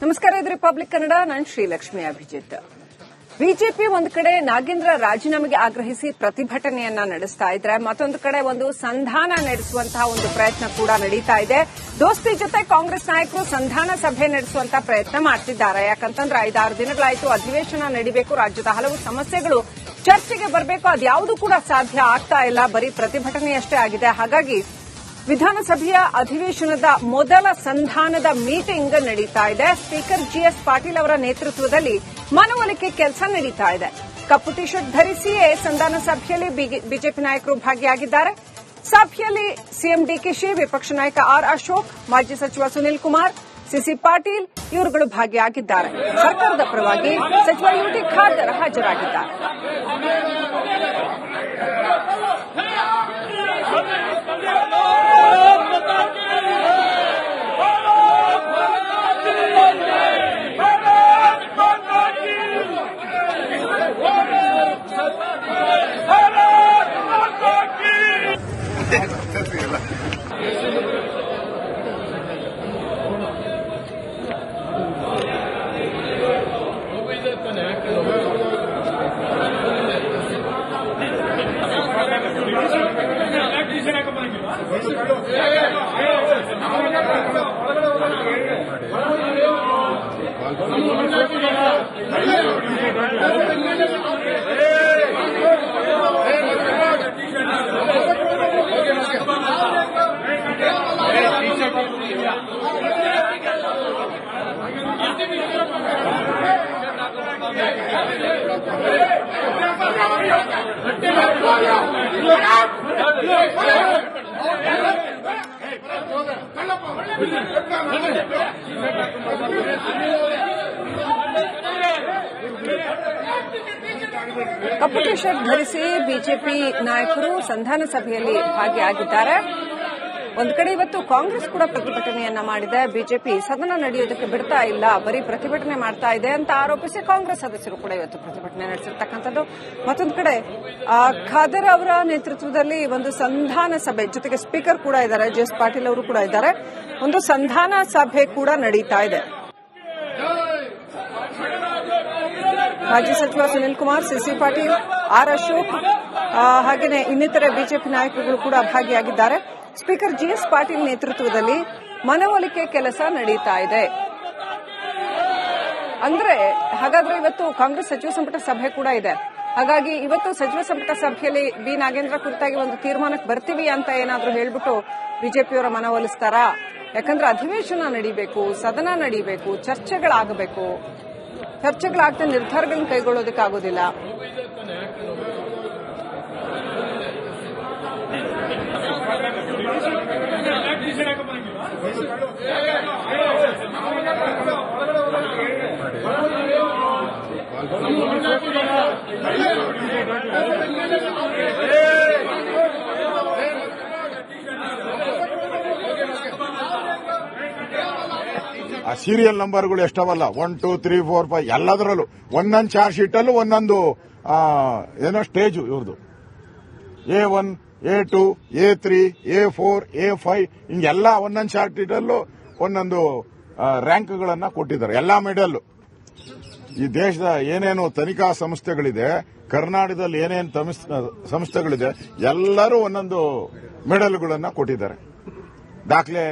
ನಮಸ್ಕಾರ, ಇದು ರಿಪಬ್ಲಿಕ್ ಕನ್ನಡ. ನಾನು ಶ್ರೀಲಕ್ಷ್ಮಿ ಅಭಿಜಿತ್. ಬಿಜೆಪಿ ಒಂದು ಕಡೆ ನಾಗೇಂದ್ರ ರಾಜೀನಾಮೆಗೆ ಆಗ್ರಹಿಸಿ ಪ್ರತಿಭಟನೆಯನ್ನ ನಡೆಸ್ತಾ ಇದ್ರೆ, ಮತ್ತೊಂದು ಕಡೆ ಒಂದು ಸಂಧಾನ ನಡೆಸುವಂತಹ ಒಂದು ಪ್ರಯತ್ನ ಕೂಡ ನಡೀತಾ ಇದೆ. ದೋಸ್ತಿ ಜೊತೆ ಕಾಂಗ್ರೆಸ್ ನಾಯಕರು ಸಂಧಾನ ಸಭೆ ನಡೆಸುವಂತಹ ಪ್ರಯತ್ನ ಮಾಡ್ತಿದ್ದಾರೆ. ಯಾಕಂತಂದ್ರೆ 5-6 ದಿನಗಳಾಯಿತು ಅಧಿವೇಶನ ನಡೀಬೇಕು, ರಾಜ್ಯದ ಹಲವು ಸಮಸ್ಯೆಗಳು ಚರ್ಚೆಗೆ ಬರಬೇಕು, ಅದ್ಯಾವುದೂ ಕೂಡ ಸಾಧ್ಯ ಆಗ್ತಾ ಇಲ್ಲ, ಬರೀ ಪ್ರತಿಭಟನೆಯಷ್ಟೇ ಆಗಿದೆ. ಹಾಗಾಗಿ ವಿಧಾನಸಭೆಯ ಅಧಿವೇಶನದ ಮೊದಲ ಸಂಧಾನದ ಮೀಟಿಂಗ್ ನಡೀತಾ ಇದೆ. ಸ್ಪೀಕರ್ ಜಿಎಸ್ ಪಾಟೀಲ್ ಅವರ ನೇತೃತ್ವದಲ್ಲಿ ಮನವೊಲಿಕೆ ಕೆಲಸ ನಡೀತಾ ಇದೆ. ಕಪ್ಪು ಟಿ ಶರ್ಟ್ ಧರಿಸಿಯೇ ಸಂಧಾನ ಸಭೆಯಲ್ಲಿ ಬಿಜೆಪಿ ನಾಯಕರು ಭಾಗಿಯಾಗಿದ್ದಾರೆ. ಸಭೆಯಲ್ಲಿ ಸಿಎಂ ಡಿಕೆಶಿ, ವಿಪಕ್ಷ ನಾಯಕ ಆರ್ ಅಶೋಕ್, ಮಾಜಿ ಸಚಿವ ಸುನಿಲ್ ಕುಮಾರ್, ಸಿಸಿ ಪಾಟೀಲ್ ಇವರುಗಳು ಭಾಗಿಯಾಗಿದ್ದಾರೆ. ಸರ್ಕಾರದ ಪರವಾಗಿ ಸಚಿವ ಯುಟಿ ಖಾದರ್ ಹಾಜರಾಗಿದ್ದಾರೆ. ಕಪ್ಪು ಟಿ ಶರ್ಟ್ ಧರಿಸಿ ಬಿಜೆಪಿ ನಾಯಕರು ಸಂಧಾನ ಸಭೆಯಲ್ಲಿ ಭಾಗಿಯಾಗಿದ್ದಾರೆ. ಒಂದು ಕಡೆ ಇವತ್ತು ಕಾಂಗ್ರೆಸ್ ಕೂಡ ಪ್ರತಿಭಟನೆಯನ್ನ ಮಾಡಿದೆ. ಬಿಜೆಪಿ ಸದನ ನಡೆಯೋದಕ್ಕೆ ಬಿಡ್ತಾ ಇಲ್ಲ, ಬರೀ ಪ್ರತಿಭಟನೆ ಮಾಡ್ತಾ ಇದೆ ಅಂತ ಆರೋಪಿಸಿ ಕಾಂಗ್ರೆಸ್ ಸದಸ್ಯರು ಕೂಡ ಇವತ್ತು ಪ್ರತಿಭಟನೆ ನಡೆಸಿರ್ತಕ್ಕಂಥದ್ದು. ಮತ್ತೊಂದು ಕಡೆ ಖಾದರ್ ಅವರ ನೇತೃತ್ವದಲ್ಲಿ ಒಂದು ಸಂಧಾನ ಸಭೆ, ಜೊತೆಗೆ ಸ್ಪೀಕರ್ ಕೂಡ ಇದ್ದಾರೆ, ಜಿಎಸ್ ಪಾಟೀಲ್ ಅವರು ಕೂಡ ಇದ್ದಾರೆ. ಒಂದು ಸಂಧಾನ ಸಭೆ ಕೂಡ ನಡೀತಾ ಇದೆ. ಮಾಜಿ ಸಚಿವ ಸುನಿಲ್ ಕುಮಾರ್, ಸಿಸಿ ಪಾಟೀಲ್, ಆರ್ ಅಶೋಕ್ ಹಾಗೆಯೇ ಇನ್ನಿತರೆ ಬಿಜೆಪಿ ನಾಯಕರುಗಳು ಕೂಡ ಭಾಗಿಯಾಗಿದ್ದಾರೆ. ಸ್ಪೀಕರ್ ಜಿಎಸ್ ಪಾಟೀಲ್ ನೇತೃತ್ವದಲ್ಲಿ ಮನವೊಲಿಕೆ ಕೆಲಸ ನಡೀತಾ ಇದೆ. ಅಂದ್ರೆ ಹಾಗಾದ್ರೆ ಇವತ್ತು ಕಾಂಗ್ರೆಸ್ ಸಚಿವ ಸಂಪುಟ ಸಭೆ ಕೂಡ ಇದೆ. ಹಾಗಾಗಿ ಇವತ್ತು ಸಚಿವ ಸಂಪುಟ ಸಭೆಯಲ್ಲಿ ಬಿ ನಾಗೇಂದ್ರ ಕುರಿತಾಗಿ ಒಂದು ತೀರ್ಮಾನಕ್ಕೆ ಬರ್ತೀವಿ ಅಂತ ಏನಾದ್ರೂ ಹೇಳ್ಬಿಟ್ಟು ಬಿಜೆಪಿಯವರ ಮನವೊಲಿಸ್ತಾರಾ? ಯಾಕಂದ್ರೆ ಅಧಿವೇಶನ ನಡೀಬೇಕು, ಸದನ ನಡೀಬೇಕು, ಚರ್ಚೆಗಳಾಗಬೇಕು. ಚರ್ಚೆಗಳಾಗ್ತಾ ನಿರ್ಧಾರಗಳನ್ನು ಕೈಗೊಳ್ಳೋದಕ್ಕಾಗೋದಿಲ್ಲ. ಆ ಸೀರಿಯಲ್ ನಂಬರ್ಗಳು ಎಷ್ಟವಲ್ಲ, 1, 2, 3, 4, 5 ಎಲ್ಲದರಲ್ಲೂ ಒಂದೊಂದು ಚಾರ್ಜ್ ಶೀಟಲ್ಲೂ ಒಂದೊಂದು ಏನೋ ಸ್ಟೇಜ್ ಇವ್ರದ್ದು. A1, A2, A3, A4, A5 ಹಿಂಗೆಲ್ಲ ಒಂದೊಂದು ಚಾರ್ಜ್ ಶೀಟಲ್ಲೂ ಒಂದೊಂದು ರ್ಯಾಂಕ್ಗಳನ್ನ ಕೊಟ್ಟಿದ್ದಾರೆ. ಎಲ್ಲಾ ಮೆಡಲ್ ಈ ದೇಶದ ಏನೇನು ತನಿಖಾ ಸಂಸ್ಥೆಗಳಿದೆ, ಕರ್ನಾಟಕದಲ್ಲಿ ಏನೇನು ಸಂಸ್ಥೆಗಳಿದೆ, ಎಲ್ಲರೂ ಒಂದೊಂದು ಮೆಡಲ್ಗಳನ್ನ ಕೊಟ್ಟಿದ್ದಾರೆ. ದಾಖಲೆ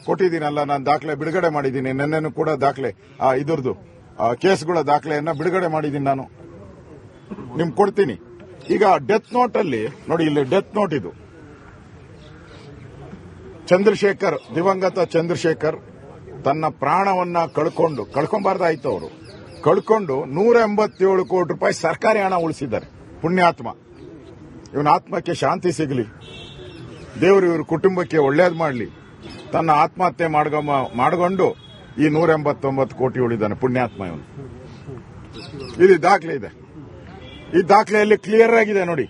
ಕೊಟ್ಟಿದ್ದೀನಲ್ಲ, ನಾನು ದಾಖಲೆ ಬಿಡುಗಡೆ ಮಾಡಿದ್ದೀನಿ. ನಿನ್ನೆನೂ ಕೂಡ ದಾಖಲೆ ಇದರದು ಕೇಸ್ಗಳ ದಾಖಲೆಯನ್ನ ಬಿಡುಗಡೆ ಮಾಡಿದ್ದೀನಿ. ನಾನು ನಿಮ್ಗೆ ಕೊಡ್ತೀನಿ. ಈಗ ಡೆತ್ ನೋಟ್ ಅಲ್ಲಿ ನೋಡಿ, ಇಲ್ಲಿ ಡೆತ್ ನೋಟ್ ಇದು. ಚಂದ್ರಶೇಖರ್, ದಿವಂಗತ ಚಂದ್ರಶೇಖರ್ ತನ್ನ ಪ್ರಾಣವನ್ನ ಕಳ್ಕೊಂಬಾರ್ದಾಯ್ತು. ಅವರು ಕಳ್ಕೊಂಡು 187 ಕೋಟಿ ರೂಪಾಯಿ ಸರ್ಕಾರಿ ಹಣ ಉಳಿಸಿದ್ದಾರೆ. ಪುಣ್ಯಾತ್ಮ. ಇವನ ಆತ್ಮಕ್ಕೆ ಶಾಂತಿ ಸಿಗಲಿ, ದೇವರು ಇವ್ರ ಕುಟುಂಬಕ್ಕೆ ಒಳ್ಳೇದು ಮಾಡಲಿ. ತನ್ನ ಆತ್ಮಹತ್ಯೆ ಮಾಡಿಕೊಂಡು ಈ 189 ಕೋಟಿ ಉಳಿದಾನೆ ಪುಣ್ಯಾತ್ಮ ಇವನು. ಇಲ್ಲಿ ದಾಖಲೆ ಇದೆ. ಈ ದಾಖಲೆಯಲ್ಲಿ ಕ್ಲಿಯರ್ ಆಗಿದೆ ನೋಡಿ.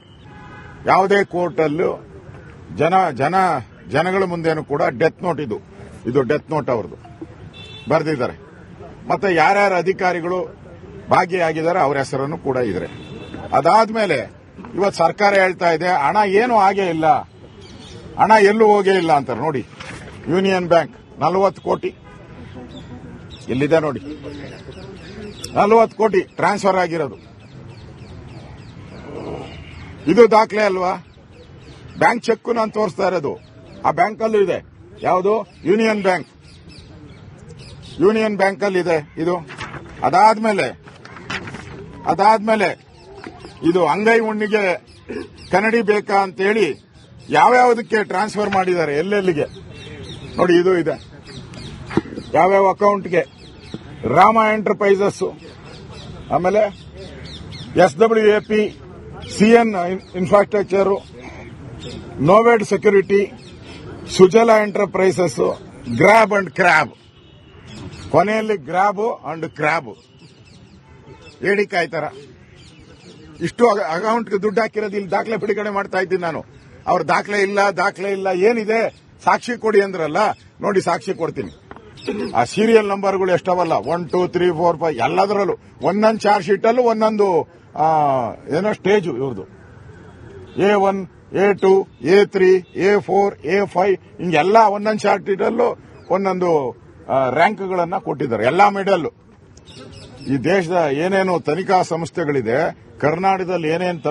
ಯಾವುದೇ ಕೋರ್ಟಲ್ಲೂ ಜನಗಳ ಮುಂದೇನು ಕೂಡ ಡೆತ್ ನೋಟ್ ಇದು ಡೆತ್ ನೋಟ್ ಅವ್ರದ್ದು ಬರೆದಿದ್ದಾರೆ. ಮತ್ತೆ ಯಾರ್ಯಾರ ಅಧಿಕಾರಿಗಳು ಭಾಗಿಯಾಗಿದ್ದಾರೆ ಅವರ ಹೆಸರನ್ನು ಕೂಡ ಇದೆ. ಅದಾದ್ಮೇಲೆ ಇವತ್ತು ಸರ್ಕಾರ ಹೇಳ್ತಾ ಇದೆ ಹಣ ಏನು ಆಗೇ ಇಲ್ಲ, ಹಣ ಎಲ್ಲೂ ಹೋಗೇ ಇಲ್ಲ ಅಂತಾರೆ. ನೋಡಿ, ಯೂನಿಯನ್ ಬ್ಯಾಂಕ್ 40 ಕೋಟಿ, ಎಲ್ಲಿದೆ ನೋಡಿ, 40 ಕೋಟಿ ಟ್ರಾನ್ಸ್ಫರ್ ಆಗಿರೋದು. ಇದು ದಾಖಲೆ ಅಲ್ವಾ? ಬ್ಯಾಂಕ್ ಚೆಕ್ ನಾನು ತೋರಿಸ್ತಾ ಇರೋದು. ಆ ಬ್ಯಾಂಕಲ್ಲೂ ಇದೆ. ಯಾವುದು? ಯೂನಿಯನ್ ಬ್ಯಾಂಕ್ ಅಲ್ಲಿ ಇದೆ ಇದು. ಅದಾದ್ಮೇಲೆ ಇದು ಅಂಗೈ ಹುಣ್ಣಿಗೆ ಕನ್ನಡಿ ಬೇಕಾ ಅಂತೇಳಿ ಯಾವ್ಯಾವುದಕ್ಕೆ ಟ್ರಾನ್ಸ್ಫರ್ ಮಾಡಿದ್ದಾರೆ, ಎಲ್ಲೆಲ್ಲಿಗೆ ನೋಡಿ. ಇದು ಇದೆ ಯಾವ್ಯಾವ ಅಕೌಂಟ್ಗೆ. ರಾಮ ಎಂಟರ್ಪ್ರೈಸಸ್, ಆಮೇಲೆ SWAP, CN ಇನ್ಫ್ರಾಸ್ಟ್ರಕ್ಚರ್, ನೋವೆಡ್ security, Sujala enterprises, grab and crab. ಕೊನೆಯಲ್ಲಿ ಗ್ರಾಬ್ ಅಂಡ್ ಕ್ರಾಬ್ ಏಡಿಕಾಯಿ ತರ ಇಷ್ಟು ಅಕೌಂಟ್ಗೆ ದುಡ್ಡು ಹಾಕಿರೋದು. ಇಲ್ಲಿ ದಾಖಲೆ ಬಿಡುಗಡೆ ಮಾಡ್ತಾ ಇದ್ದೀನಿ ನಾನು. ಅವ್ರ ದಾಖಲೆ ಇಲ್ಲ ಏನಿದೆ ಸಾಕ್ಷಿ ಕೊಡಿ ಅಂದ್ರಲ್ಲ, ನೋಡಿ ಸಾಕ್ಷಿ ಕೊಡ್ತೀನಿ. ಆ ಸೀರಿಯಲ್ ನಂಬರ್ಗಳು ಎಷ್ಟವಲ್ಲ, 1 2 3 4 5 ಎಲ್ಲದರಲ್ಲೂ ಒಂದೊಂದು ಚಾರ್ಜ್ ಶೀಟ್ ಅಲ್ಲೂ ಒಂದೊಂದು ಏನೋ ಸ್ಟೇಜು ಇವ್ರದ್ದು. A1, A2, A3, A4, A5 ಹಿಂಗೆಲ್ಲ ಒಂದೊಂದು ಚಾರ್ಜ್ ಶೀಟ್ ಅಲ್ಲೂ ಒಂದೊಂದು ರ್ಯಾಂಕ್ಗಳನ್ನ ಕೊಟ್ಟಿದ್ದಾರೆ. ಎಲ್ಲಾ ಮೆಡಲ್. ಈ ದೇಶದ ಏನೇನು ತನಿಖಾ ಸಂಸ್ಥೆಗಳಿದೆ, ಕರ್ನಾಟಕದಲ್ಲಿ ಏನೇನು